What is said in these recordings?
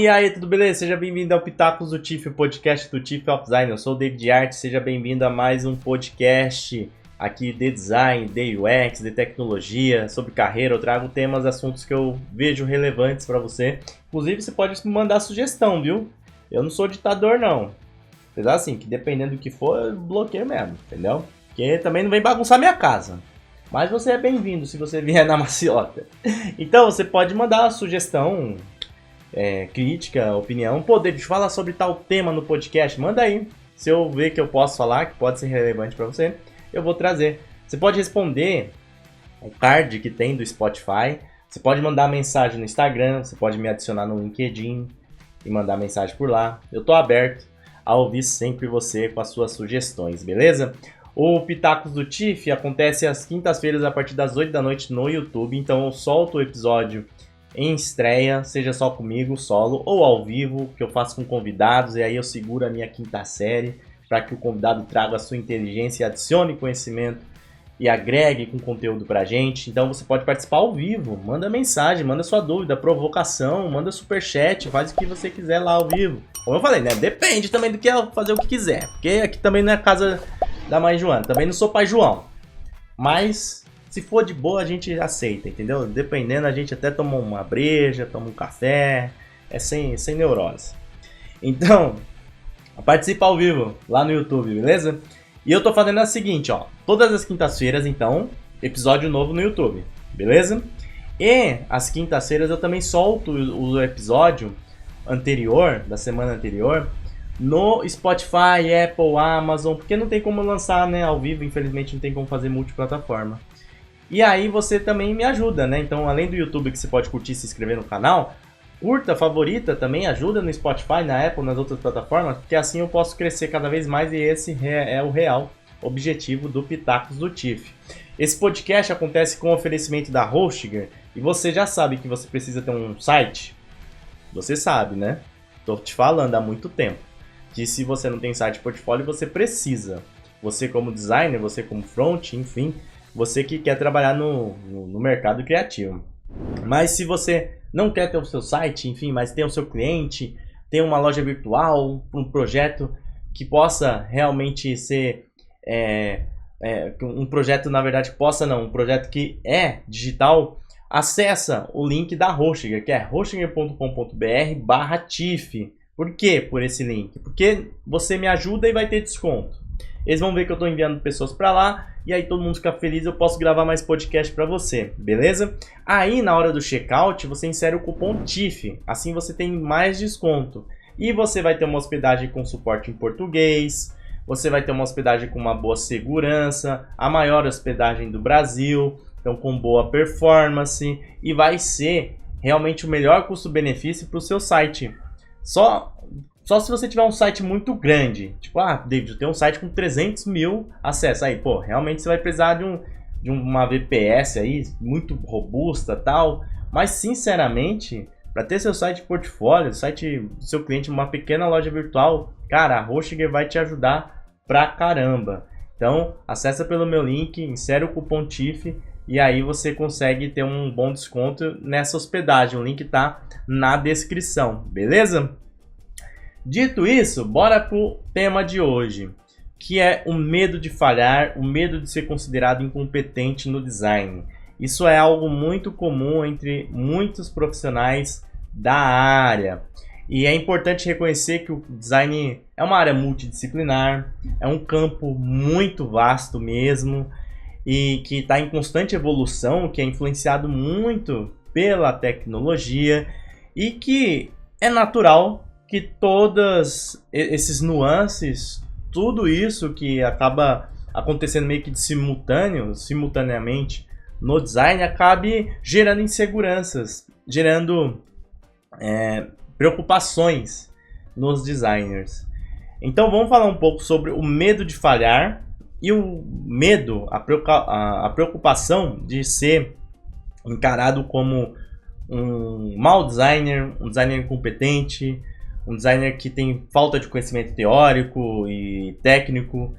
E aí, tudo beleza? Seja bem-vindo ao Pitacos do TIFF, o podcast do TIFF of Design. Eu sou o David Art, seja bem-vindo a mais um podcast aqui de design, de UX, de tecnologia, sobre carreira. Eu trago temas, assuntos que eu vejo relevantes para você. Inclusive, você pode me mandar sugestão, viu? Eu não sou ditador, não. Apesar assim, que dependendo do que for, eu bloqueio mesmo, entendeu? Porque também não vem bagunçar minha casa. Mas você é bem-vindo se você vier na maciota. Então, você pode mandar uma sugestão, crítica, opinião. Pô, David, fala sobre tal tema no podcast. Manda aí. Se eu ver que eu posso falar, que pode ser relevante para você, eu vou trazer. Você pode responder o card que tem do Spotify. Você pode mandar mensagem no Instagram. Você pode me adicionar no LinkedIn e mandar mensagem por lá. Eu tô aberto a ouvir sempre você com as suas sugestões, beleza? O Pitacos do TIFF acontece às quintas-feiras a partir das 8 da noite no YouTube. Então eu solto o episódio em estreia, seja só comigo, solo, ou ao vivo, que eu faço com convidados. E aí eu seguro a minha quinta série para que o convidado traga a sua inteligência e adicione conhecimento e agregue com conteúdo pra gente. Então você pode participar ao vivo, manda mensagem, manda sua dúvida, provocação, manda superchat, faz o que você quiser lá ao vivo. Como eu falei, né? Depende também do que fazer o que quiser, porque aqui também não é a casa da mãe Joana, também não sou pai João. Mas se for de boa a gente aceita, entendeu? Dependendo a gente até toma uma breja, toma um café, é sem neurose. Então, participa ao vivo lá no YouTube, beleza? E eu tô fazendo a seguinte, ó, todas as quintas-feiras, então, episódio novo no YouTube, beleza? E às quintas-feiras eu também solto o episódio anterior, da semana anterior, no Spotify, Apple, Amazon, porque não tem como lançar, né, ao vivo, infelizmente não tem como fazer multiplataforma. E aí você também me ajuda, né? Então, além do YouTube que você pode curtir e se inscrever no canal, curta, favorita, também ajuda no Spotify, na Apple, nas outras plataformas, porque assim eu posso crescer cada vez mais e esse é o real objetivo do Pitacos do TIFF. Esse podcast acontece com o oferecimento da Hostinger e você já sabe que você precisa ter um site? Você sabe, né? Tô te falando há muito tempo que se você não tem site portfólio, você precisa. Você como designer, você como front, enfim, você que quer trabalhar no mercado criativo. Mas se você não quer ter o seu site, enfim, mas tem o seu cliente, tem uma loja virtual, um projeto que possa realmente ser um projeto, na verdade, um projeto que é digital, acessa o link da Hostinger, que é hostinger.com.br/TIFF. Por que por esse link? Porque você me ajuda e vai ter desconto. Eles vão ver que eu estou enviando pessoas para lá e aí todo mundo fica feliz, eu posso gravar mais podcast para você, beleza? Aí na hora do checkout você insere o cupom TIFF, assim você tem mais desconto. E você vai ter uma hospedagem com suporte em português, você vai ter uma hospedagem com uma boa segurança, a maior hospedagem do Brasil, então com boa performance e vai ser realmente o melhor custo-benefício para o seu site. Só se você tiver um site muito grande, tipo, David, eu tenho um site com 300 mil acessos, aí, pô, realmente você vai precisar de uma VPS aí, muito robusta e tal, mas sinceramente, para ter seu site portfólio, site do seu cliente, uma pequena loja virtual, cara, a Hostinger vai te ajudar pra caramba. Então, acessa pelo meu link, insere o cupom TIFF e aí você consegue ter um bom desconto nessa hospedagem, o link tá na descrição, beleza? Dito isso, bora pro tema de hoje, que é o medo de falhar, o medo de ser considerado incompetente no design. Isso é algo muito comum entre muitos profissionais da área. E é importante reconhecer que o design é uma área multidisciplinar, é um campo muito vasto mesmo, e que está em constante evolução, que é influenciado muito pela tecnologia, e que é natural que todos esses nuances, tudo isso que acaba acontecendo meio que simultaneamente no design, acabe gerando inseguranças, gerando preocupações nos designers. Então vamos falar um pouco sobre o medo de falhar e o medo, a preocupação de ser encarado como um mau designer, um designer incompetente, um designer que tem falta de conhecimento teórico e técnico,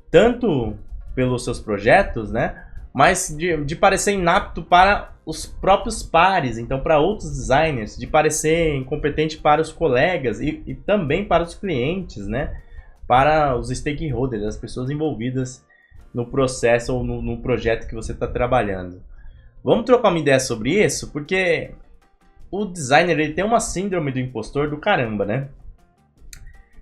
tanto pelos seus projetos, né, mas de parecer inapto para os próprios pares, então para outros designers, de parecer incompetente para os colegas e também para os clientes, né? Para os stakeholders, as pessoas envolvidas no processo ou no projeto que você está trabalhando. Vamos trocar uma ideia sobre isso, porque o designer ele tem uma síndrome do impostor do caramba, né?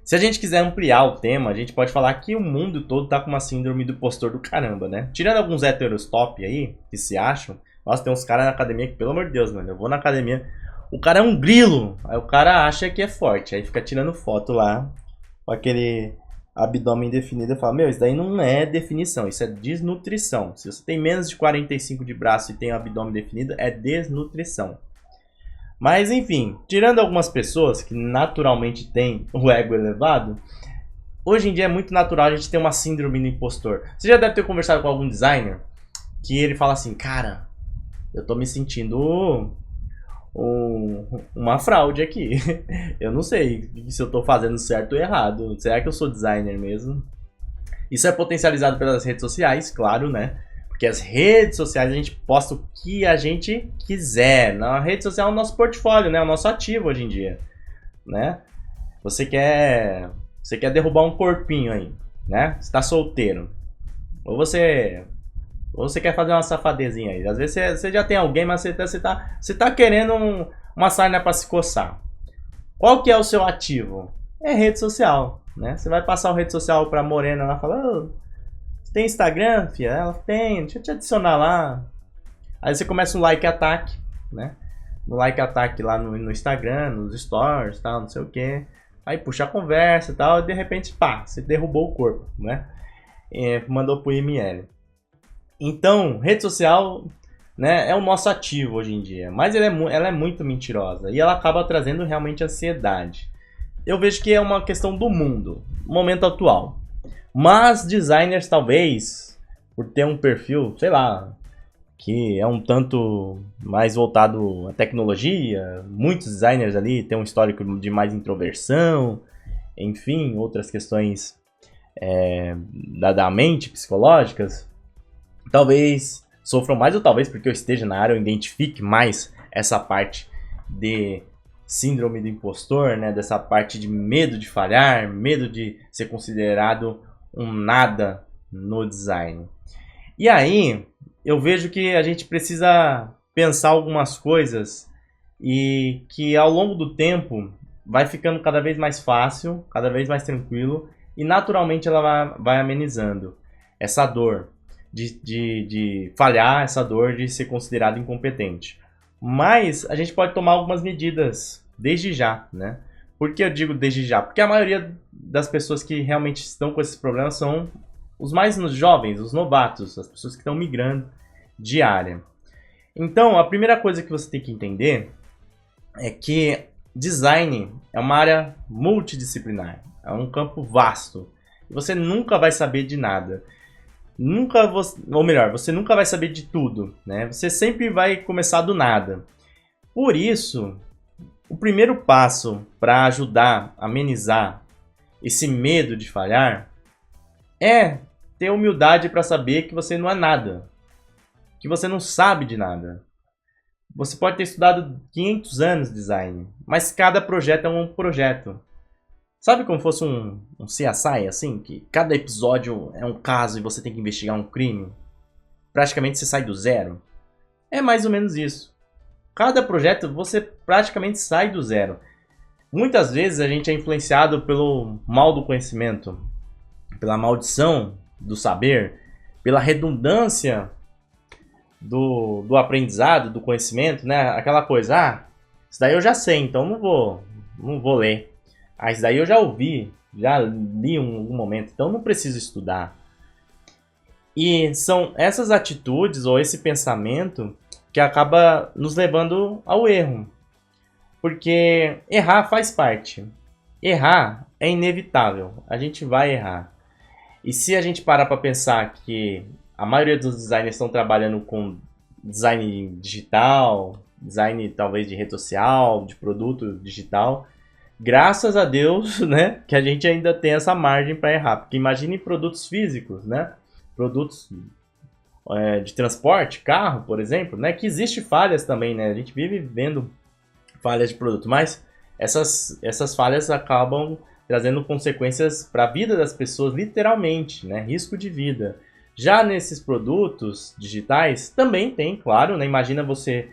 Se a gente quiser ampliar o tema, a gente pode falar que o mundo todo tá com uma síndrome do impostor do caramba, né? Tirando alguns héteros top aí, que se acham. Nossa, tem uns caras na academia que, pelo amor de Deus, mano, eu vou na academia, o cara é um grilo, aí o cara acha que é forte, aí fica tirando foto lá, com aquele abdômen definido, e fala, meu, isso daí não é definição, isso é desnutrição. Se você tem menos de 45 de braço e tem o abdômen definido, é desnutrição. Mas enfim, tirando algumas pessoas que naturalmente têm o ego elevado, hoje em dia é muito natural a gente ter uma síndrome do impostor. Você já deve ter conversado com algum designer que ele fala assim, cara, eu tô me sentindo uma fraude aqui. Eu não sei se eu tô fazendo certo ou errado. Será que eu sou designer mesmo? Isso é potencializado pelas redes sociais, claro, né? Porque as redes sociais a gente posta o que a gente quiser. Na rede social é o nosso portfólio, né? É o nosso ativo hoje em dia, né? Você quer derrubar um corpinho aí, né? Você tá solteiro. Ou você quer fazer uma safadezinha aí. Às vezes você já tem alguém, mas você tá querendo uma sarna para se coçar. Qual que é o seu ativo? É rede social, né? Você vai passar a rede social pra morena lá e falar, oh, tem Instagram, filha? Ela tem, deixa eu te adicionar lá. Aí você começa um like ataque, né? No like ataque lá no Instagram, nos stories, tal, não sei o que. Aí puxa a conversa e tal, e de repente, pá, você derrubou o corpo, né? Mandou pro IML. Então, rede social, né, é o nosso ativo hoje em dia. Mas ela é muito mentirosa e ela acaba trazendo realmente ansiedade. Eu vejo que é uma questão do mundo, momento atual. Mas designers talvez, por ter um perfil, sei lá, que é um tanto mais voltado à tecnologia, muitos designers ali têm um histórico de mais introversão, enfim, outras questões da mente, psicológicas, talvez sofram mais, ou talvez porque eu esteja na área eu identifique mais essa parte de síndrome do impostor, né? Dessa parte de medo de falhar, medo de ser considerado um nada no design. E aí, eu vejo que a gente precisa pensar algumas coisas e que ao longo do tempo vai ficando cada vez mais fácil, cada vez mais tranquilo e naturalmente ela vai amenizando essa dor de falhar, essa dor de ser considerado incompetente. Mas a gente pode tomar algumas medidas desde já, né? Por que eu digo desde já? Porque a maioria das pessoas que realmente estão com esses problemas são os mais jovens, os novatos, as pessoas que estão migrando de área. Então, a primeira coisa que você tem que entender é que design é uma área multidisciplinar, é um campo vasto. E você nunca vai saber de nada. Você nunca vai saber de tudo, né? Você sempre vai começar do nada. Por isso, o primeiro passo para ajudar a amenizar esse medo de falhar é ter humildade para saber que você não é nada, que você não sabe de nada. Você pode ter estudado 500 anos de design, mas cada projeto é um projeto. Sabe como fosse um CSI, assim? Que cada episódio é um caso e você tem que investigar um crime? Praticamente você sai do zero. É mais ou menos isso. Cada projeto você praticamente sai do zero. Muitas vezes a gente é influenciado pelo mal do conhecimento, pela maldição do saber, pela redundância do aprendizado, do conhecimento, né? Aquela coisa, isso daí eu já sei, então não vou ler. Isso daí eu já ouvi, já li em algum momento, então não preciso estudar. E são essas atitudes ou esse pensamento que acaba nos levando ao erro. Porque errar faz parte. Errar é inevitável, a gente vai errar. E se a gente parar para pensar que a maioria dos designers estão trabalhando com design digital, design talvez de rede social, de produto digital, graças a Deus, né, que a gente ainda tem essa margem para errar. Porque imagine produtos físicos, né? Produtos de transporte, carro, por exemplo, né? Que existe falhas também, né? A gente vive vendo falhas de produto, mas essas falhas acabam trazendo consequências para a vida das pessoas, literalmente, né? Risco de vida. Já nesses produtos digitais, também tem, claro, né? Imagina você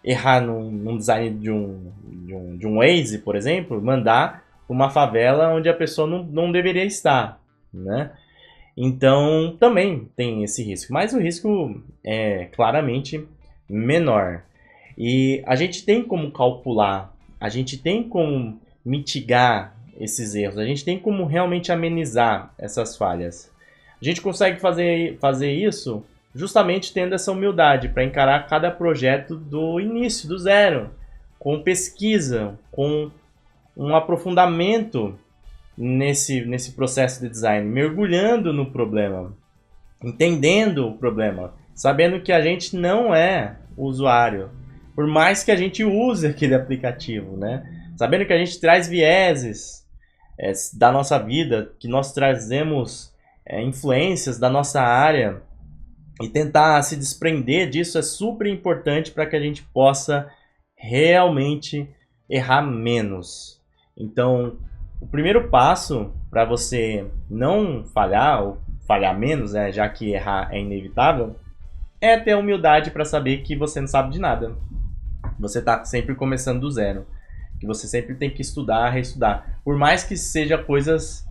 errar num design de um Waze, por exemplo, mandar uma favela onde a pessoa não deveria estar, né? Então, também tem esse risco, mas o risco é claramente menor. E a gente tem como calcular, a gente tem como mitigar esses erros, a gente tem como realmente amenizar essas falhas. A gente consegue fazer isso justamente tendo essa humildade para encarar cada projeto do início, do zero, com pesquisa, com um aprofundamento nesse processo de design, mergulhando no problema, entendendo o problema, sabendo que a gente não é o usuário, por mais que a gente use aquele aplicativo, né? Sabendo que a gente traz vieses da nossa vida, que nós trazemos influências da nossa área, e tentar se desprender disso é super importante para que a gente possa realmente errar menos. Então, o primeiro passo para você não falhar, ou falhar menos, já que errar é inevitável, é ter a humildade para saber que você não sabe de nada. Você está sempre começando do zero. Que você sempre tem que estudar, reestudar. Por mais que sejam coisas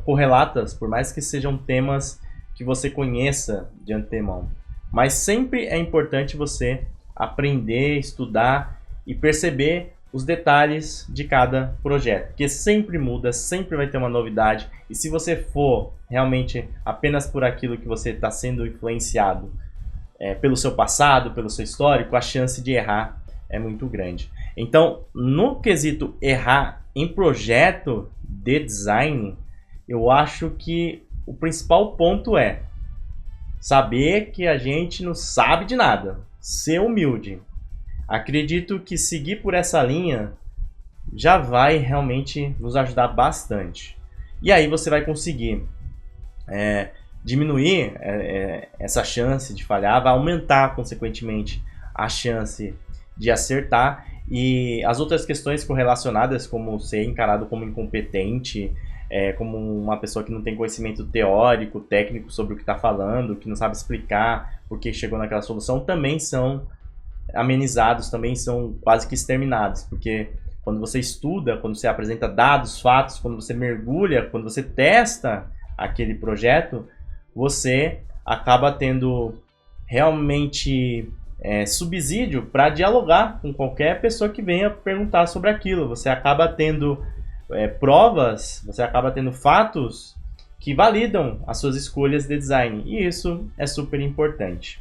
correlatas, por mais que sejam temas que você conheça de antemão. Mas sempre é importante você aprender, estudar e perceber os detalhes de cada projeto, porque sempre muda, sempre vai ter uma novidade, e se você for realmente apenas por aquilo que você está sendo influenciado pelo seu passado, pelo seu histórico, a chance de errar é muito grande. Então, no quesito errar em projeto de design, eu acho que o principal ponto é saber que a gente não sabe de nada, ser humilde. Acredito que seguir por essa linha já vai realmente nos ajudar bastante. E aí você vai conseguir diminuir essa chance de falhar, vai aumentar, consequentemente, a chance de acertar. E as outras questões correlacionadas, como ser encarado como incompetente, como uma pessoa que não tem conhecimento teórico, técnico sobre o que está falando, que não sabe explicar por que chegou naquela solução, também são amenizados, também são quase que exterminados, porque quando você estuda, quando você apresenta dados, fatos, quando você mergulha, quando você testa aquele projeto, você acaba tendo realmente subsídio para dialogar com qualquer pessoa que venha perguntar sobre aquilo. Você acaba tendo provas, você acaba tendo fatos que validam as suas escolhas de design, e isso é super importante.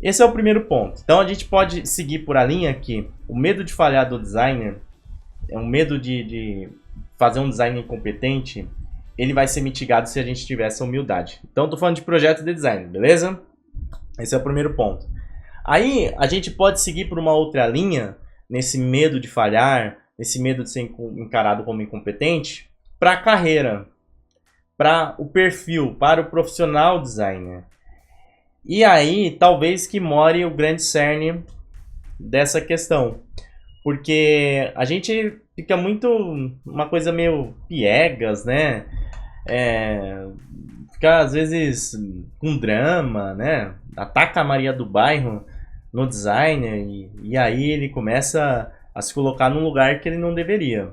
Esse é o primeiro ponto. Então a gente pode seguir por a linha que o medo de falhar do designer, um medo de fazer um design incompetente, ele vai ser mitigado se a gente tiver essa humildade. Então estou falando de projeto de design, beleza? Esse é o primeiro ponto. Aí a gente pode seguir por uma outra linha, nesse medo de falhar, nesse medo de ser encarado como incompetente, para a carreira, para o perfil, para o profissional designer. E aí, talvez que more o grande cerne dessa questão. Porque a gente fica muito uma coisa meio piegas, né? Fica às vezes com drama, né? Ataca a Maria do Bairro no designer e aí ele começa a se colocar num lugar que ele não deveria.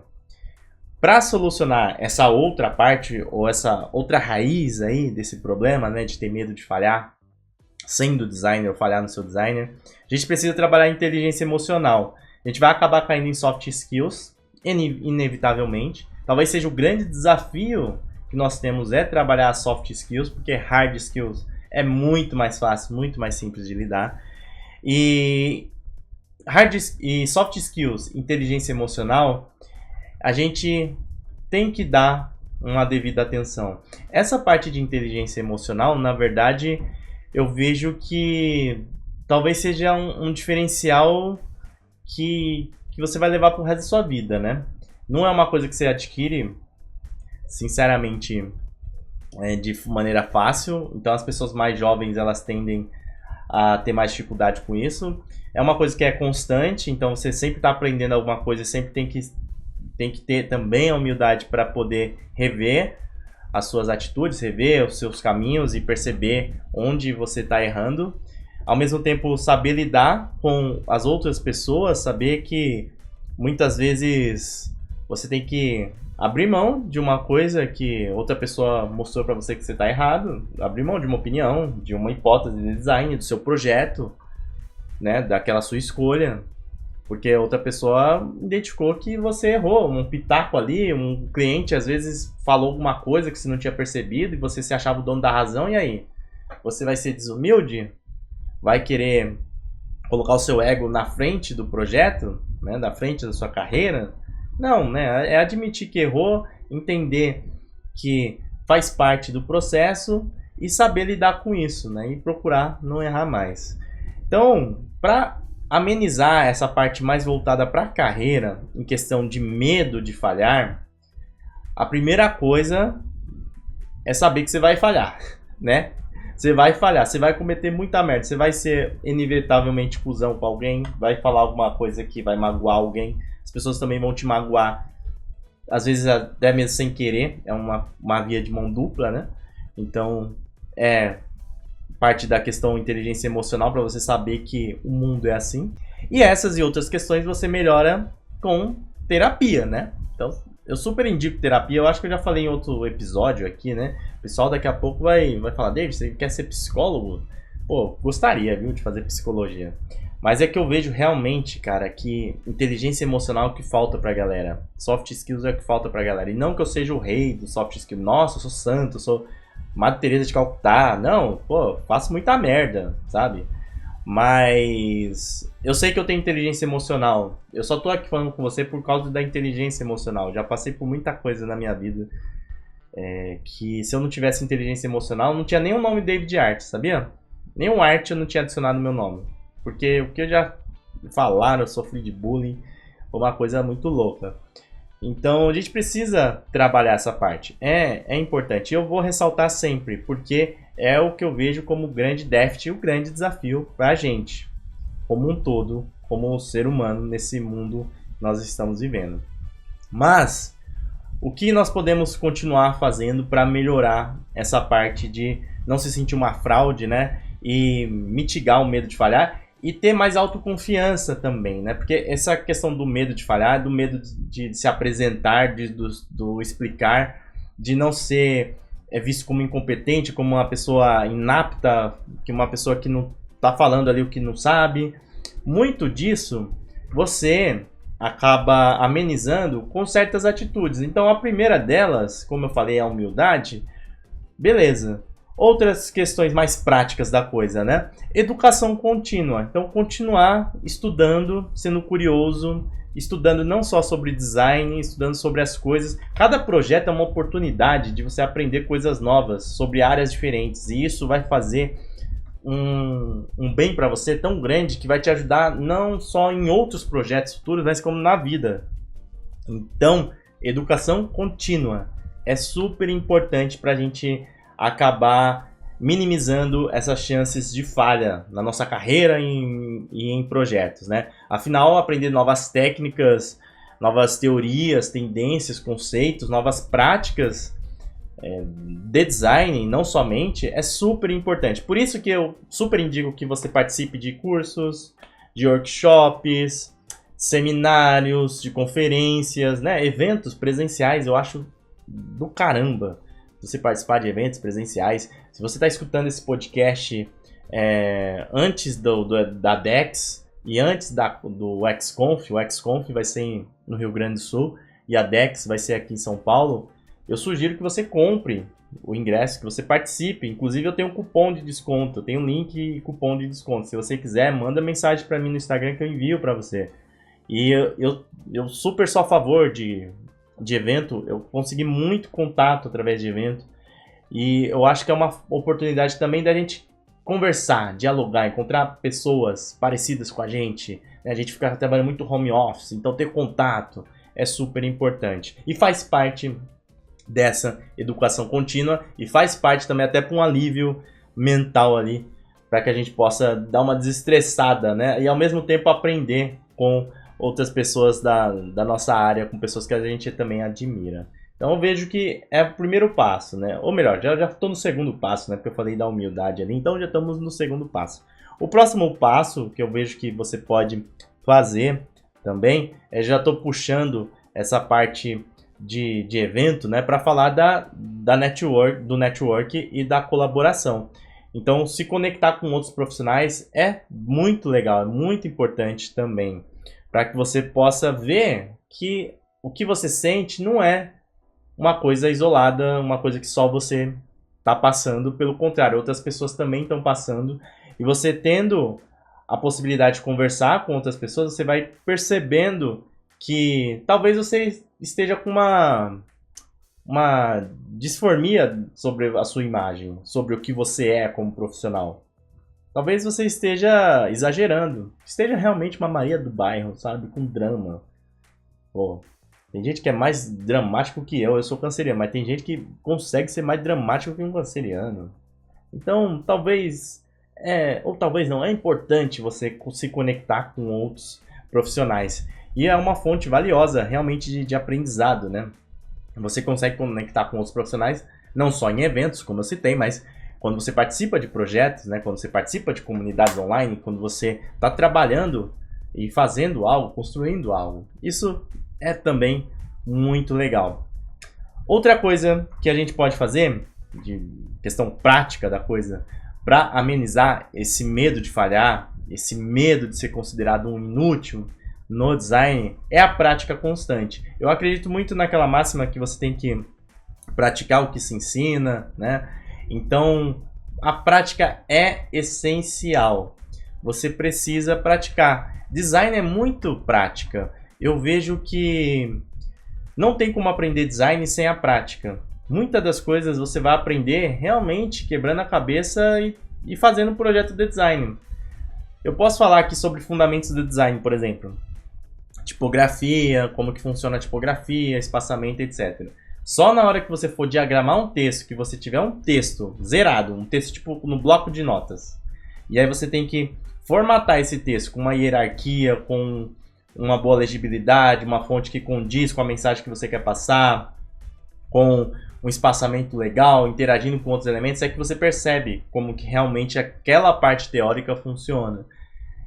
Para solucionar essa outra parte ou essa outra raiz aí desse problema, né, de ter medo de falhar, sendo designer ou falhar no seu designer, a gente precisa trabalhar a inteligência emocional. A gente vai acabar caindo em soft skills, inevitavelmente. Talvez seja o grande desafio que nós temos trabalhar as soft skills, porque hard skills é muito mais fácil, muito mais simples de lidar. E soft skills, inteligência emocional, a gente tem que dar uma devida atenção. Essa parte de inteligência emocional, na verdade, eu vejo que talvez seja um diferencial que você vai levar para o resto da sua vida, né? Não é uma coisa que você adquire, sinceramente, de maneira fácil, então as pessoas mais jovens elas tendem a ter mais dificuldade com isso. É uma coisa que é constante, então você sempre está aprendendo alguma coisa, sempre tem que ter também a humildade para poder rever as suas atitudes, rever os seus caminhos e perceber onde você está errando. Ao mesmo tempo, saber lidar com as outras pessoas, saber que muitas vezes você tem que abrir mão de uma coisa que outra pessoa mostrou para você que você está errado, abrir mão de uma opinião, de uma hipótese de design, do seu projeto, né, daquela sua escolha, porque outra pessoa identificou que você errou, um pitaco ali, um cliente às vezes falou alguma coisa que você não tinha percebido e você se achava o dono da razão, e aí? Você vai ser desumilde? Vai querer colocar o seu ego na frente do projeto, né, na frente da sua carreira? Não, né? É admitir que errou, entender que faz parte do processo e saber lidar com isso, né? E procurar não errar mais. Então, para amenizar essa parte mais voltada para a carreira, em questão de medo de falhar, a primeira coisa é saber que você vai falhar, né? Você vai falhar, você vai cometer muita merda, você vai ser inevitavelmente cuzão com alguém, vai falar alguma coisa que vai magoar alguém. As pessoas também vão te magoar, às vezes até mesmo sem querer, é uma via de mão dupla, né? Então, é parte da questão inteligência emocional para você saber que o mundo é assim. E essas e outras questões você melhora com terapia, né? Então, eu super indico terapia, eu acho que eu já falei em outro episódio aqui, né? O pessoal daqui a pouco vai falar, David, você quer ser psicólogo? Pô, gostaria, viu, de fazer psicologia. Mas é que eu vejo realmente, cara, que inteligência emocional é o que falta pra galera. Soft skills é o que falta pra galera. E não que eu seja o rei do soft skills. Nossa, eu sou santo, eu sou Madre Teresa de Calcutá. Não, pô, faço muita merda, sabe? Mas eu sei que eu tenho inteligência emocional. Eu só tô aqui falando com você por causa da inteligência emocional. Já passei por muita coisa na minha vida. Que se eu não tivesse inteligência emocional, não tinha nem o nome David Art, sabia? Nenhum arte eu não tinha adicionado no meu nome. Porque o que eu já falaram, eu sofri de bullying, foi uma coisa muito louca. Então a gente precisa trabalhar essa parte. É importante. Eu vou ressaltar sempre, porque é o que eu vejo como o grande déficit e o grande desafio para a gente, como um todo, como um ser humano nesse mundo que nós estamos vivendo. Mas o que nós podemos continuar fazendo para melhorar essa parte de não se sentir uma fraude, né? E mitigar o medo de falhar e ter mais autoconfiança também, né? Porque essa questão do medo de falhar, do medo de se apresentar, do explicar, de não ser visto como incompetente, como uma pessoa inapta, que uma pessoa que não tá falando ali o que não sabe. Muito disso você acaba amenizando com certas atitudes. Então a primeira delas, como eu falei, é a humildade. Beleza. Outras questões mais práticas da coisa, né? Educação contínua. Então, continuar estudando, sendo curioso, estudando não só sobre design, estudando sobre as coisas. Cada projeto é uma oportunidade de você aprender coisas novas sobre áreas diferentes. E isso vai fazer um bem para você tão grande que vai te ajudar não só em outros projetos futuros, mas como na vida. Então, educação contínua é super importante para a gente acabar minimizando essas chances de falha na nossa carreira e em projetos, né? Afinal, aprender novas técnicas, novas teorias, tendências, conceitos, novas práticas de design, não somente, é super importante. Por isso que eu super indico que você participe de cursos, de workshops, seminários, de conferências, né? Eventos presenciais, eu acho do caramba você participar de eventos presenciais. Se você está escutando esse podcast antes da DEX e antes do XConf, o XConf vai ser no Rio Grande do Sul e a DEX vai ser aqui em São Paulo, eu sugiro que você compre o ingresso, que você participe. Inclusive eu tenho um cupom de desconto, eu tenho um link e cupom de desconto. Se você quiser, manda mensagem para mim no Instagram que eu envio para você. E eu super sou a favor de evento, eu consegui muito contato através de evento. E eu acho que é uma oportunidade também da gente conversar, dialogar, encontrar pessoas parecidas com a gente, né? A gente fica trabalhando muito home office, então ter contato é super importante. E faz parte dessa educação contínua e faz parte também até para um alívio mental ali, para que a gente possa dar uma desestressada, né? E ao mesmo tempo aprender com outras pessoas da nossa área, com pessoas que a gente também admira. Então eu vejo que é o primeiro passo, né? Ou melhor, já estou no segundo passo, né? Porque eu falei da humildade ali, então já estamos no segundo passo. O próximo passo que eu vejo que você pode fazer também, já estou puxando essa parte de evento, né? Para falar do network e da colaboração. Então, se conectar com outros profissionais é muito legal, é muito importante também, para que você possa ver que o que você sente não é uma coisa isolada, uma coisa que só você está passando. Pelo contrário, outras pessoas também estão passando. E você tendo a possibilidade de conversar com outras pessoas, você vai percebendo que talvez você esteja com uma disformia sobre a sua imagem, sobre o que você é como profissional. Talvez você esteja exagerando, esteja realmente uma Maria do bairro, sabe, com drama. Pô, tem gente que é mais dramático que eu sou canceriano, mas tem gente que consegue ser mais dramático que um canceriano. Então, talvez, ou talvez não, é importante você se conectar com outros profissionais. E é uma fonte valiosa, realmente, de aprendizado, né? Você consegue conectar com outros profissionais, não só em eventos, como eu citei, mas quando você participa de projetos, né? Quando você participa de comunidades online, quando você está trabalhando e fazendo algo, construindo algo. Isso é também muito legal. Outra coisa que a gente pode fazer, de questão prática da coisa, para amenizar esse medo de falhar, esse medo de ser considerado um inútil no design, é a prática constante. Eu acredito muito naquela máxima que você tem que praticar o que se ensina, né? Então, a prática é essencial. Você precisa praticar. Design é muito prática. Eu vejo que não tem como aprender design sem a prática. Muitas das coisas você vai aprender realmente quebrando a cabeça e fazendo um projeto de design. Eu posso falar aqui sobre fundamentos do design, por exemplo. Tipografia, como que funciona a tipografia, espaçamento, etc. Só na hora que você for diagramar um texto, que você tiver um texto zerado, um texto tipo no bloco de notas, e aí você tem que formatar esse texto com uma hierarquia, com uma boa legibilidade, uma fonte que condiz com a mensagem que você quer passar, com um espaçamento legal, interagindo com outros elementos, é que você percebe como que realmente aquela parte teórica funciona.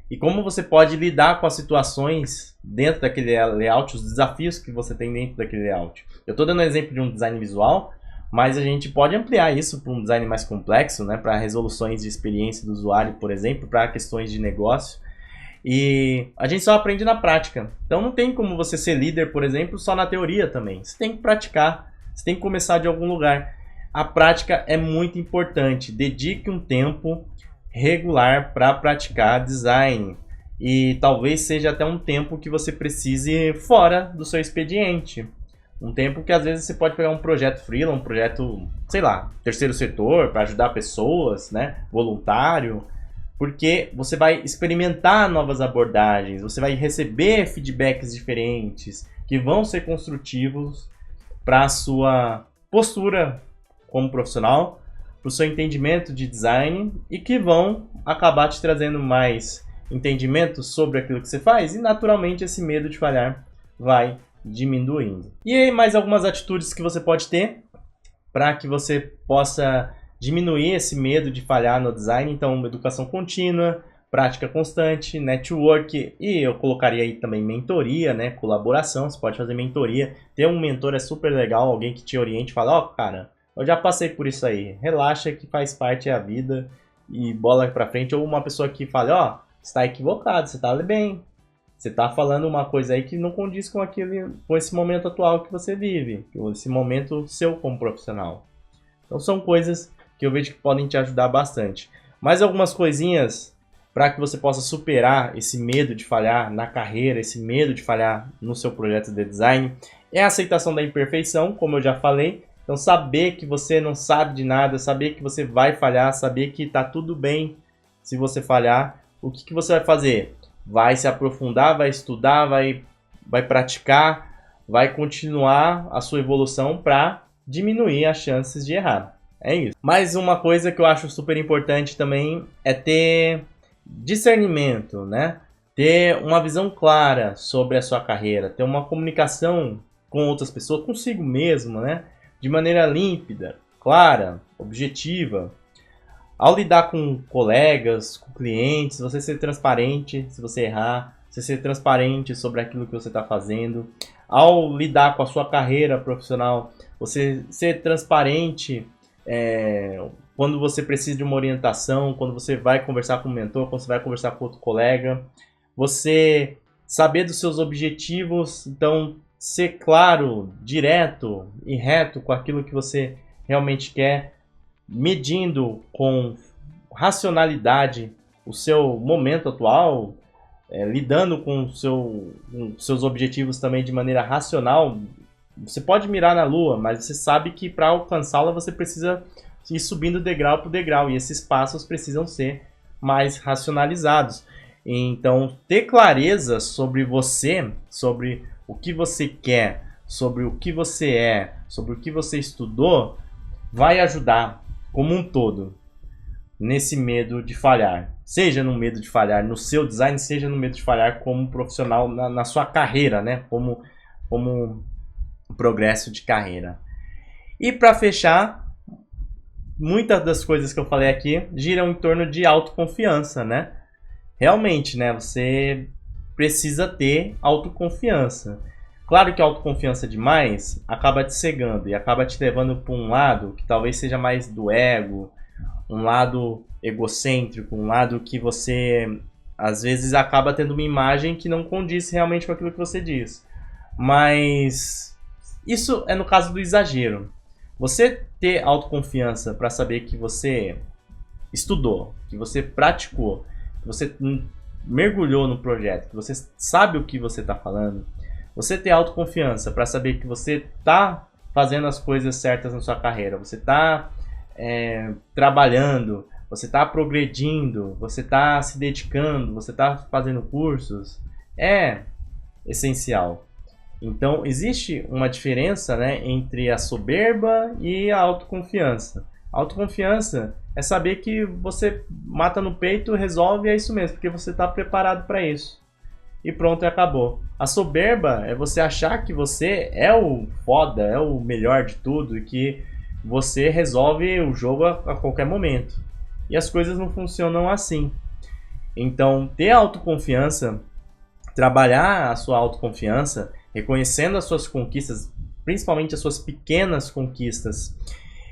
E como você pode lidar com as situações dentro daquele layout, os desafios que você tem dentro daquele layout. Eu estou dando um exemplo de um design visual, mas a gente pode ampliar isso para um design mais complexo, né, para resoluções de experiência do usuário, por exemplo, para questões de negócio. E a gente só aprende na prática. Então não tem como você ser líder, por exemplo, só na teoria também. Você tem que praticar, você tem que começar de algum lugar. A prática é muito importante. Dedique um tempo regular para praticar design. E talvez seja até um tempo que você precise fora do seu expediente. Um tempo que às vezes você pode pegar um projeto freelance, um projeto, sei lá, terceiro setor, para ajudar pessoas, né? Voluntário. Porque você vai experimentar novas abordagens, você vai receber feedbacks diferentes, que vão ser construtivos para a sua postura como profissional, para o seu entendimento de design e que vão acabar te trazendo mais entendimento sobre aquilo que você faz e naturalmente esse medo de falhar vai diminuindo. E aí mais algumas atitudes que você pode ter para que você possa diminuir esse medo de falhar no design. Então, educação contínua, prática constante, network, e eu colocaria aí também mentoria, né? Colaboração, você pode fazer mentoria. Ter um mentor é super legal, alguém que te oriente e fala, ó, cara, eu já passei por isso aí, relaxa que faz parte da vida e bola pra frente. Ou uma pessoa que fala, ó, você tá equivocado, você tá bem, você tá falando uma coisa aí que não condiz com esse momento atual que você vive, esse momento seu como profissional. Então são coisas que eu vejo que podem te ajudar bastante. Mais algumas coisinhas para que você possa superar esse medo de falhar na carreira, esse medo de falhar no seu projeto de design, é a aceitação da imperfeição, como eu já falei. Então saber que você não sabe de nada, saber que você vai falhar, saber que está tudo bem se você falhar. O que você vai fazer? Vai se aprofundar, vai estudar, vai praticar, vai continuar a sua evolução para diminuir as chances de errar. É isso. Mas uma coisa que eu acho super importante também é ter discernimento, né? Ter uma visão clara sobre a sua carreira, ter uma comunicação com outras pessoas, consigo mesmo, né? De maneira límpida, clara, objetiva. Ao lidar com colegas, com clientes, você ser transparente se você errar, você ser transparente sobre aquilo que você está fazendo. Ao lidar com a sua carreira profissional, você ser transparente quando você precisa de uma orientação, quando você vai conversar com um mentor, quando você vai conversar com outro colega. Você saber dos seus objetivos, então ser claro, direto e reto com aquilo que você realmente quer, medindo com racionalidade o seu momento atual, lidando com seus objetivos também de maneira racional. Você pode mirar na lua, mas você sabe que para alcançá-la você precisa ir subindo degrau por degrau, e esses passos precisam ser mais racionalizados. Então, ter clareza sobre você, sobre o que você quer, sobre o que você é, sobre o que você estudou, vai ajudar como um todo nesse medo de falhar. Seja no medo de falhar no seu design, seja no medo de falhar como profissional na sua carreira, né? Como progresso de carreira. E para fechar, muitas das coisas que eu falei aqui giram em torno de autoconfiança, né? Realmente, né? Você precisa ter autoconfiança. Claro que a autoconfiança demais acaba te cegando e acaba te levando para um lado que talvez seja mais do ego, um lado egocêntrico, um lado que você às vezes acaba tendo uma imagem que não condiz realmente com aquilo que você diz. Mas isso é no caso do exagero. Você ter autoconfiança para saber que você estudou, que você praticou, que você mergulhou no projeto, que você sabe o que você está falando. Você ter autoconfiança para saber que você está fazendo as coisas certas na sua carreira, você está trabalhando, você está progredindo, você está se dedicando, você está fazendo cursos, é essencial. Então, existe uma diferença, né, entre a soberba e a autoconfiança. A autoconfiança é saber que você mata no peito, resolve, é isso mesmo, porque você está preparado para isso. E pronto, e acabou. A soberba é você achar que você é o foda, é o melhor de tudo e que você resolve o jogo a qualquer momento. E as coisas não funcionam assim. Então, ter autoconfiança, trabalhar a sua autoconfiança, reconhecendo as suas conquistas, principalmente as suas pequenas conquistas,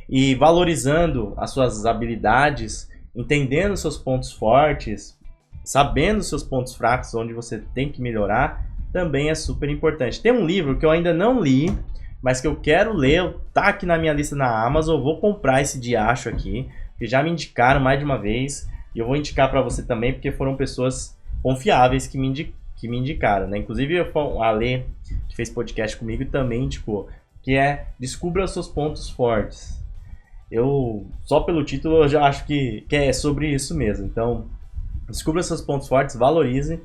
e valorizando as suas habilidades, entendendo os seus pontos fortes, sabendo os seus pontos fracos, onde você tem que melhorar, também é super importante. Tem um livro que eu ainda não li, mas que eu quero ler, tá aqui na minha lista na Amazon, eu vou comprar esse diacho aqui, que já me indicaram mais de uma vez, e eu vou indicar para você também, porque foram pessoas confiáveis que me indicaram, né? Inclusive a Lê, que fez podcast comigo, também indicou, que é Descubra os seus pontos fortes. Eu, só pelo título, eu já acho que é sobre isso mesmo. Então, descubra seus pontos fortes, valorize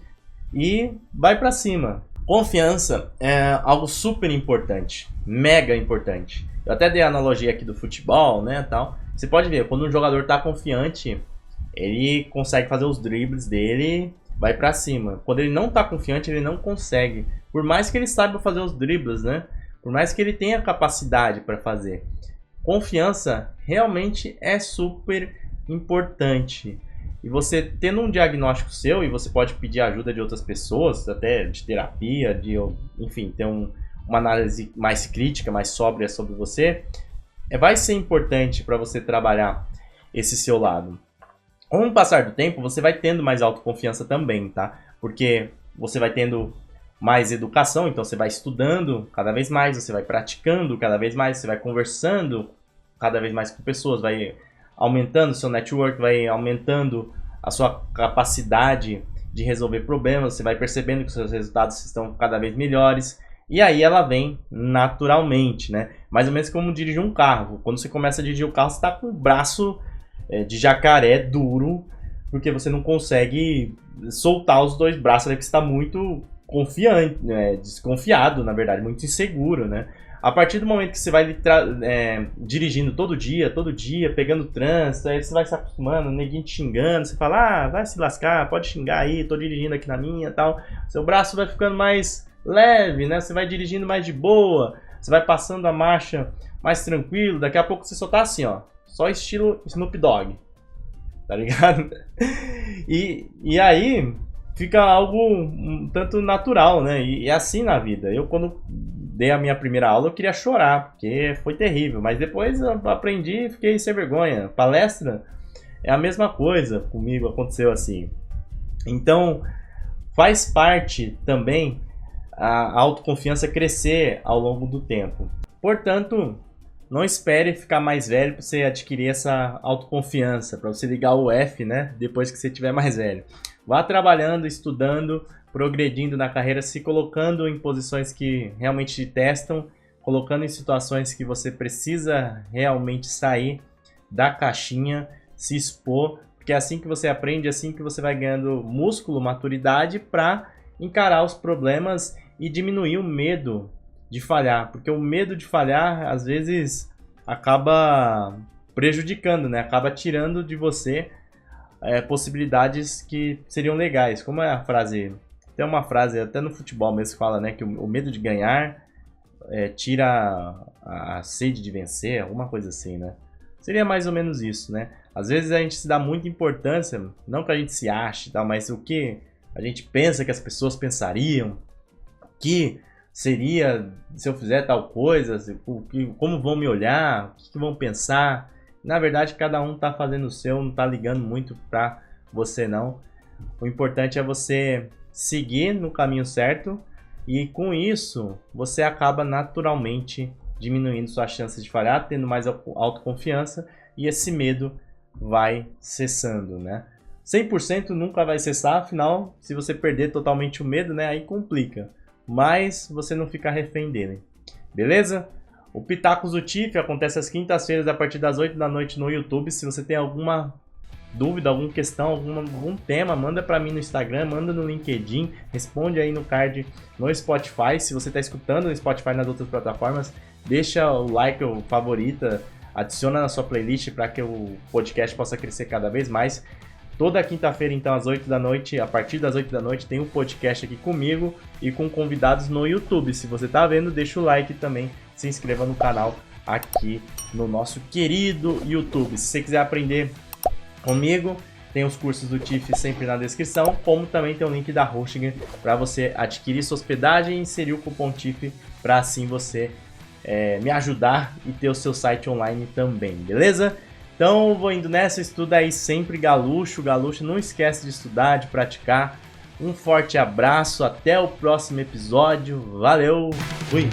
e vai pra cima. Confiança é algo super importante, mega importante. Eu até dei a analogia aqui do futebol, né, tal. Você pode ver, quando um jogador tá confiante, ele consegue fazer os dribles dele, vai pra cima. Quando ele não tá confiante, ele não consegue. Por mais que ele saiba fazer os dribles, né? Por mais que ele tenha capacidade para fazer. Confiança realmente é super importante. E você tendo um diagnóstico seu, e você pode pedir ajuda de outras pessoas, até de terapia, enfim, ter uma análise mais crítica, mais sóbria sobre você, vai ser importante para você trabalhar esse seu lado. Com o passar do tempo, você vai tendo mais autoconfiança também, tá? Porque você vai tendo mais educação, então você vai estudando cada vez mais, você vai praticando cada vez mais, você vai conversando cada vez mais com pessoas, vai aumentando o seu network, vai aumentando a sua capacidade de resolver problemas, você vai percebendo que os seus resultados estão cada vez melhores, e aí ela vem naturalmente, né? Mais ou menos como dirigir um carro. Quando você começa a dirigir o carro, você está com o braço de jacaré duro, porque você não consegue soltar os dois braços, porque você está muito confiante, desconfiado, na verdade, muito inseguro, né? A partir do momento que você vai dirigindo todo dia, pegando trânsito, aí você vai se acostumando, neguinho te xingando, você fala, vai se lascar, pode xingar aí, tô dirigindo aqui na minha e tal. Seu braço vai ficando mais leve, né? Você vai dirigindo mais de boa, você vai passando a marcha mais tranquilo, daqui a pouco você só tá assim, ó, só estilo Snoop Dogg, tá ligado? E aí fica algo um tanto natural, né? E é assim na vida. Eu, quando dei a minha primeira aula, eu queria chorar, porque foi terrível. Mas depois eu aprendi e fiquei sem vergonha. Palestra é a mesma coisa comigo, aconteceu assim. Então, faz parte também a autoconfiança crescer ao longo do tempo. Portanto, não espere ficar mais velho para você adquirir essa autoconfiança, para você ligar o F, né? Depois que você estiver mais velho. Vá trabalhando, estudando, progredindo na carreira, se colocando em posições que realmente te testam, colocando em situações que você precisa realmente sair da caixinha, se expor, porque é assim que você aprende, é assim que você vai ganhando músculo, maturidade para encarar os problemas e diminuir o medo de falhar, porque o medo de falhar às vezes acaba prejudicando, né? Acaba tirando de você possibilidades que seriam legais. Como é a frase? Tem uma frase até no futebol mesmo que fala, né, que o medo de ganhar tira a sede de vencer, alguma coisa assim, né? Seria mais ou menos isso, né? Às vezes a gente se dá muita importância, não que a gente se ache, tá, mas o que a gente pensa que as pessoas pensariam, que seria se eu fizer tal coisa, como vão me olhar, o que vão pensar. Na verdade, cada um tá fazendo o seu, não tá ligando muito pra você não. O importante é você seguir no caminho certo e com isso você acaba naturalmente diminuindo suas chances de falhar, tendo mais autoconfiança e esse medo vai cessando, né? 100% nunca vai cessar, afinal, se você perder totalmente o medo, né, aí complica. Mas você não fica refém dele, beleza? O Pitacos do TIF acontece às quintas-feiras a partir das 8 da noite no YouTube. Se você tem alguma dúvida, alguma questão, algum tema, manda para mim no Instagram, manda no LinkedIn, responde aí no card no Spotify. Se você está escutando no Spotify nas outras plataformas, deixa o like, o favorita, adiciona na sua playlist para que o podcast possa crescer cada vez mais. Toda quinta-feira, então, às 8 da noite, a partir das 8 da noite, tem um podcast aqui comigo e com convidados no YouTube. Se você tá vendo, deixa o like também, se inscreva no canal aqui no nosso querido YouTube. Se você quiser aprender comigo, tem os cursos do TIF sempre na descrição, como também tem o link da Hosting para você adquirir sua hospedagem e inserir o cupom TIF para assim você me ajudar e ter o seu site online também, beleza? Então, vou indo nessa, estuda aí sempre Galuxo, não esquece de estudar, de praticar. Um forte abraço, até o próximo episódio, valeu, fui!